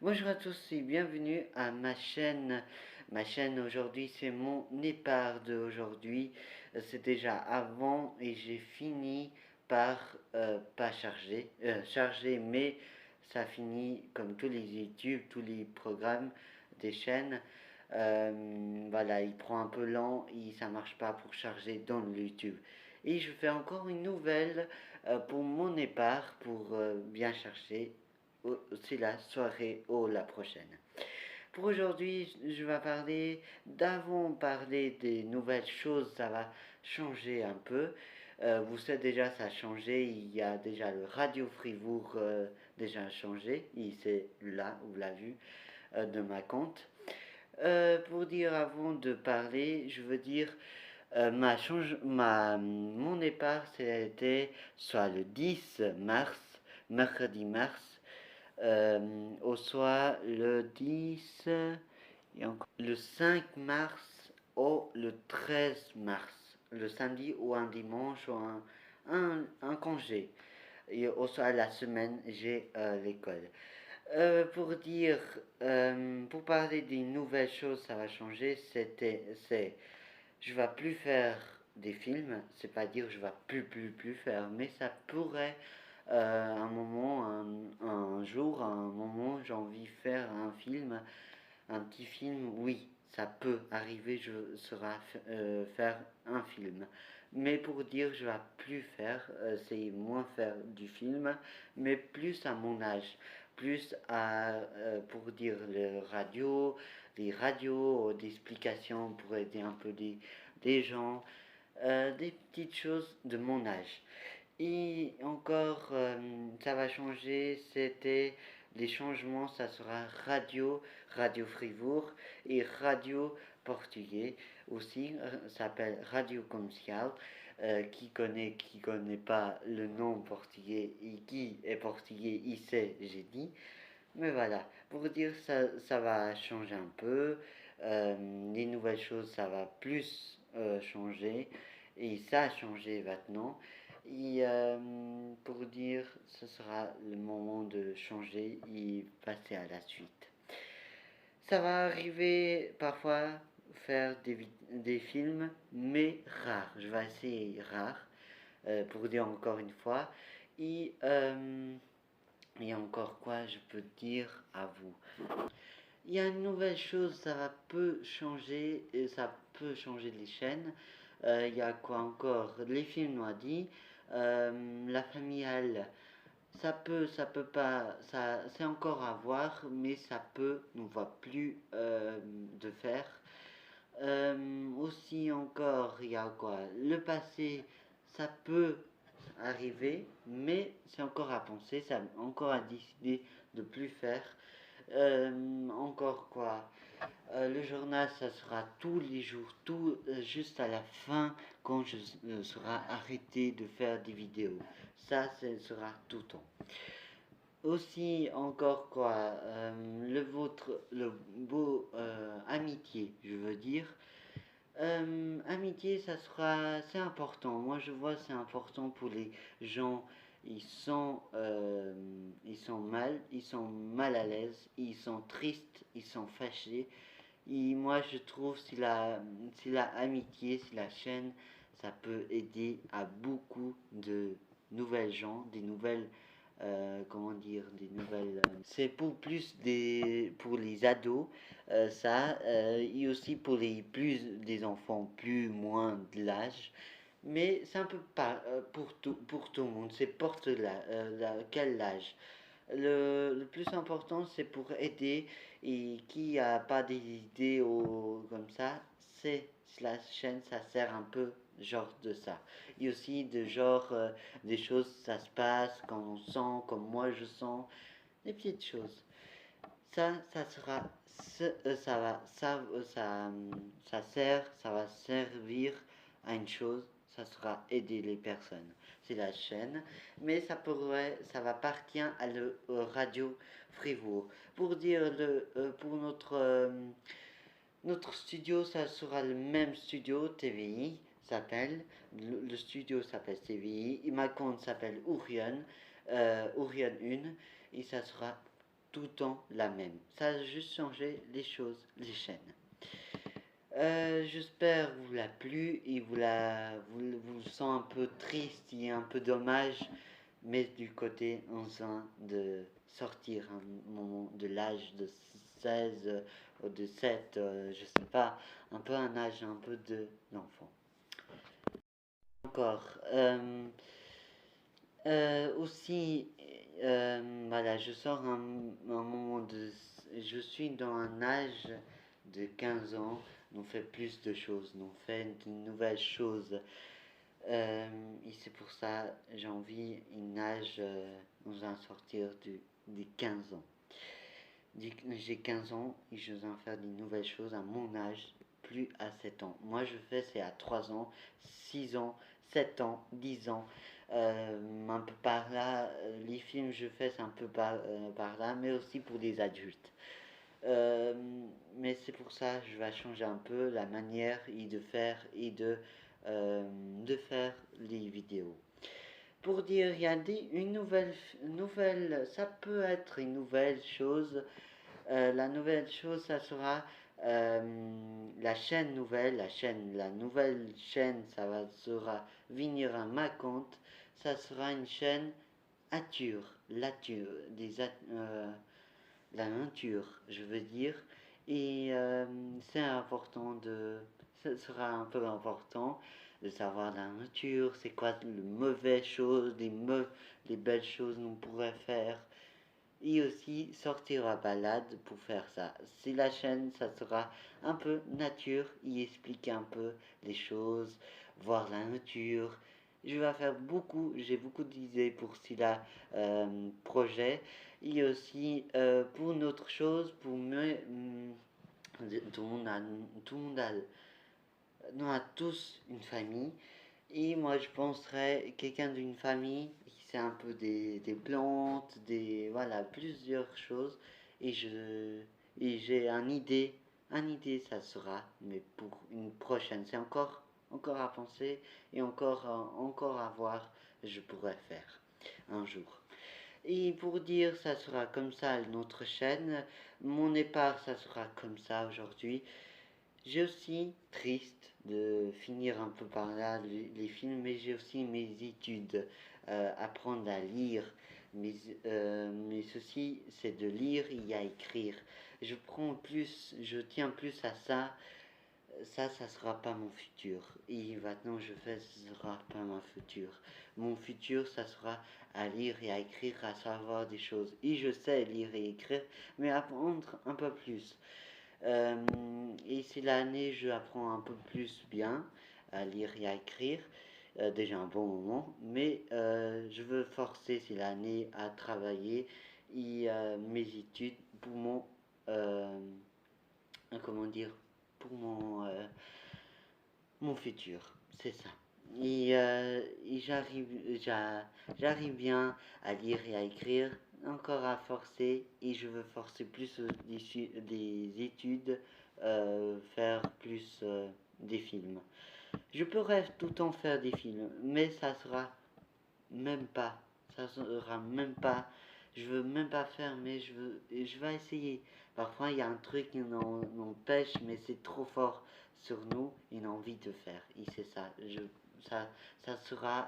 Bonjour à tous et bienvenue à ma chaîne. Ma chaîne aujourd'hui, c'est mon épargne d'aujourd'hui. C'est déjà avant et j'ai fini par pas charger, mais ça finit comme tous les YouTube, tous les programmes des chaînes. Voilà, il prend un peu lent et ça marche pas pour charger dans le YouTube. Et je fais encore une nouvelle pour mon épargne pour bien chercher c'est la soirée ou la prochaine. Pour aujourd'hui, je vais parler des nouvelles choses, ça va changer un peu. Vous savez déjà, ça a changé, il y a déjà le Radio Fribourg déjà changé, c'est là, vous l'avez vu, de ma compte. Pour dire avant de parler, je veux dire, mon départ, c'était soit le 10 mars, mercredi mars, au soit le 10 et encore le 5 mars ou le 13 mars, le samedi ou un dimanche ou un congé. Et au soit la semaine, j'ai l'école. Pour parler des nouvelles choses, ça va changer. Je vais plus faire des films. C'est pas dire que je vais plus faire, mais ça pourrait un moment, un jour, un moment, j'ai envie de faire un film, un petit film. Oui, ça peut arriver. Je serai faire un film. Mais pour dire je vais plus faire, c'est moins faire du film, mais plus à mon âge, plus pour dire les radios, des explications pour aider un peu des gens, des petites choses de mon âge. Et encore, ça va changer, c'était les changements, ça sera Radio Fribourg et Radio Portugais aussi, ça s'appelle Radio Comercial. Qui connaît pas le nom portugais et qui est portugais, il sait, j'ai dit. Mais voilà, pour dire ça va changer un peu. Les nouvelles choses, ça va plus changer. Et ça a changé maintenant. Et pour dire, ce sera le moment de changer et passer à la suite. Ça va arriver parfois faire des films, mais rares. Je vais essayer rare, pour dire encore une fois. Et, euh, et encore quoi je peux dire à vous. Il y a une nouvelle chose, peut changer, et ça peut changer les chaînes. Il y a quoi encore? Les films, on a dit. La familiale, ça peut pas, ça, c'est encore à voir, mais ça peut, on ne voit plus de faire. Aussi encore, il y a quoi? Le passé, ça peut arriver, mais c'est encore à penser, c'est encore à décider de plus faire. Encore quoi? Le journal, ça sera tous les jours, juste à la fin, quand je serai arrêté de faire des vidéos. Ça, ce sera tout le temps. Aussi, encore quoi? Le beau amitié, je veux dire. Amitié, c'est important. Moi, je vois, c'est important pour les gens. Ils sont mal à l'aise, ils sont tristes, ils sont fâchés. Et moi, je trouve si la amitié, si la chaîne, ça peut aider à beaucoup de nouvelles gens, des nouvelles, comment dire, des nouvelles. C'est pour pour les ados, et aussi pour des enfants plus moins de l'âge. Mais c'est un peu pas pour tout le monde. C'est porte quel âge. Le plus important, c'est pour aider et qui a pas des idées comme ça, c'est la chaîne, ça sert un peu genre de ça. Et aussi de genre des choses, ça se passe quand on sent, comme moi je sens, des petites choses. Ça sera, ça va, ça va servir à une chose, ça sera aider les personnes. C'est la chaîne, mais ça va partir à le Radio Fribourg. Pour dire pour notre studio, ça sera le même studio TVI s'appelle. Le studio s'appelle TVI. Et ma compte s'appelle Ourion, Ourion 1, et ça sera tout le temps la même. Ça a juste changé les choses, les chaînes. J'espère vous l'a plu et vous sent un peu triste et un peu dommage, mais du côté enfin de sortir un moment de l'âge de 16 ou de 7, je sais pas, un peu un âge un peu de l'enfant. Encore, aussi, voilà, je sors un moment de, je suis dans un âge de 15 ans, on fait plus de choses, on fait de nouvelles choses. Et c'est pour ça j'ai envie une âge, nous en sortir des 15 ans. J'ai 15 ans et je veux faire des nouvelles choses à mon âge, plus à 7 ans. Moi je fais c'est à 3 ans, 6 ans, 7 ans, 10 ans. Un peu par là, les films je fais c'est un peu par là, mais aussi pour des adultes. Euh, mais c'est pour ça que je vais changer un peu la manière de faire les vidéos. Pour dire, il y a une nouvelle, ça peut être une nouvelle chose. La nouvelle chose, ça sera la chaîne nouvelle, la nouvelle chaîne, sera venir à ma compte. Ça sera une chaîne la nature, je veux dire. Et c'est important ce sera un peu important de savoir la nature, c'est quoi les mauvaises choses, les belles choses qu'on pourrait faire. Et aussi sortir à balade pour faire ça. Si la chaîne, ça sera un peu nature, y expliquer un peu les choses, voir la nature. Je vais faire j'ai beaucoup d'idées pour cela projet. Et aussi pour une autre chose, tout le monde a, tout le monde a, nous a tous une famille. Et moi, je penserais quelqu'un d'une famille qui sait un peu des plantes, voilà, plusieurs choses. Et j'ai un idée, ça sera, mais pour une prochaine. C'est encore à penser et encore à voir, je pourrais faire un jour. Et pour dire, ça sera comme ça notre chaîne. Mon épargne, ça sera comme ça aujourd'hui. J'ai aussi triste de finir un peu par là les films, mais j'ai aussi mes études, apprendre à lire. Mais ceci, c'est de lire et à écrire. Je tiens plus à ça. Ça sera pas mon futur. Et maintenant, ce sera pas mon futur. Mon futur, ça sera à lire et à écrire, à savoir des choses. Et je sais lire et écrire, mais apprendre un peu plus. Et si l'année je apprends un peu plus bien à lire et à écrire, déjà un bon moment, mais je veux forcer si l'année à travailler et mes études pour comment dire, pour mon futur, c'est ça. Et j'arrive bien à lire et à écrire, encore à forcer, et je veux forcer plus des études, faire plus des films. Je pourrais tout le temps faire des films, mais même pas, ça sera même pas, je veux même pas faire, mais je vais essayer. Parfois, il y a un truc qui nous empêche, mais c'est trop fort sur nous, une envie de faire. Et c'est ça, ça, ça sera,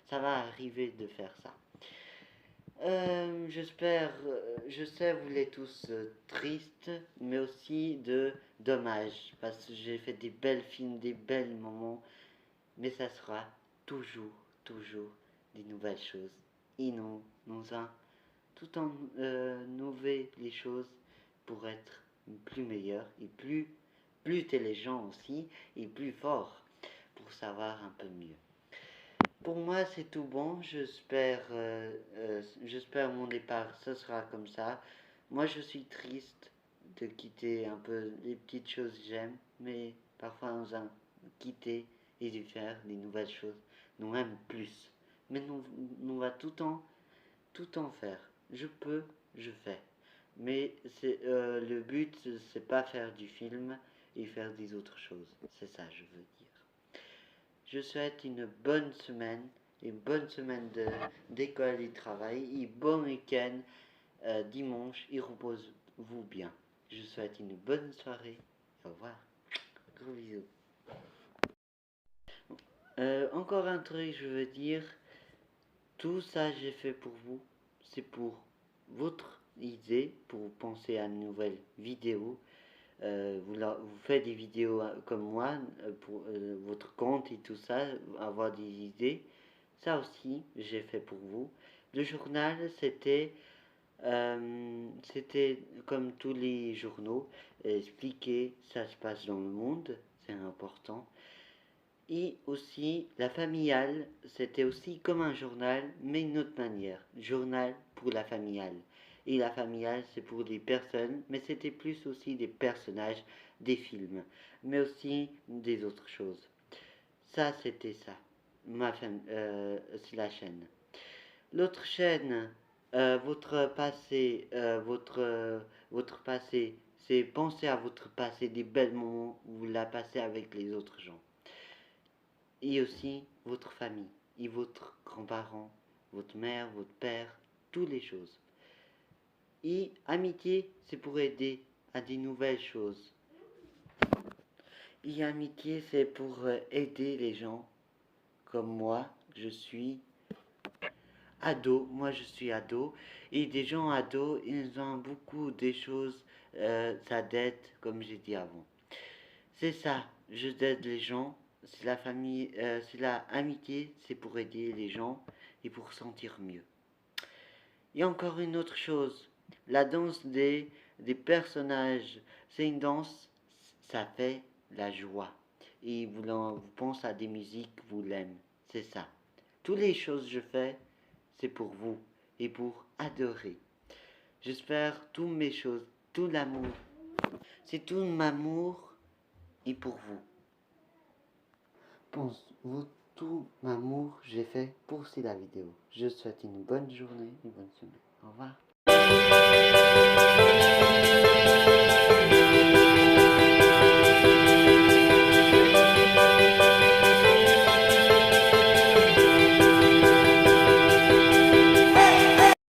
ça va arriver de faire ça. Je sais, vous êtes tous tristes, mais aussi dommages, parce que j'ai fait des belles films, des belles moments, mais ça sera toujours des nouvelles choses. Et nous a tout en innover les choses pour être plus meilleurs et plus intelligents aussi et plus forts pour savoir un peu mieux. Pour moi, c'est tout bon. J'espère mon départ, ce sera comme ça. Moi, je suis triste de quitter un peu les petites choses que j'aime, mais parfois nous a quitté et de faire des nouvelles choses. Nous aimons plus. Mais nous va tout en faire. Je fais. Mais le but, c'est pas faire du film et faire des autres choses. C'est ça, je veux dire. Je souhaite une bonne semaine d'école et de travail, et bon week-end, dimanche et repose-vous bien. Je vous souhaite une bonne soirée. Au revoir. Gros bisous. Encore un truc, je veux dire, tout ça j'ai fait pour vous. C'est pour votre idée, pour penser à une nouvelle vidéo. Vous faites des vidéos comme moi pour votre compte et tout ça, avoir des idées. Ça aussi, j'ai fait pour vous. Le journal, c'était comme tous les journaux, expliquer ça se passe dans le monde, c'est important. Et aussi, la familiale, c'était aussi comme un journal, mais d'une autre manière. Journal pour la familiale. Et la familiale, c'est pour des personnes, mais c'était plus aussi des personnages, des films, mais aussi des autres choses. Ça, c'était ça. C'est la chaîne. L'autre chaîne, votre passé, c'est penser à votre passé, des belles moments où vous la passez avec les autres gens. Et aussi votre famille, et votre grand-parent, votre mère, votre père, toutes les choses. Et amitié, c'est pour aider à des nouvelles choses. Et amitié, c'est pour aider les gens comme moi, je suis ado, moi je suis ado, et des gens ados, ils ont beaucoup de choses, ça dette, comme j'ai dit avant. C'est ça, je aide les gens, c'est la famille, c'est la amitié, c'est pour aider les gens et pour sentir mieux. Et encore une autre chose, la danse des personnages, c'est une danse, ça fait la joie. Et vous pensez à des musiques, vous l'aimez, c'est ça. Toutes les choses que je fais, c'est pour vous et pour adorer. J'espère toutes mes choses, tout l'amour. C'est tout m'amour et pour vous. Pense, vous, tout l'amour j'ai fait pour la vidéo. Je vous souhaite une bonne journée, une bonne semaine. Au revoir.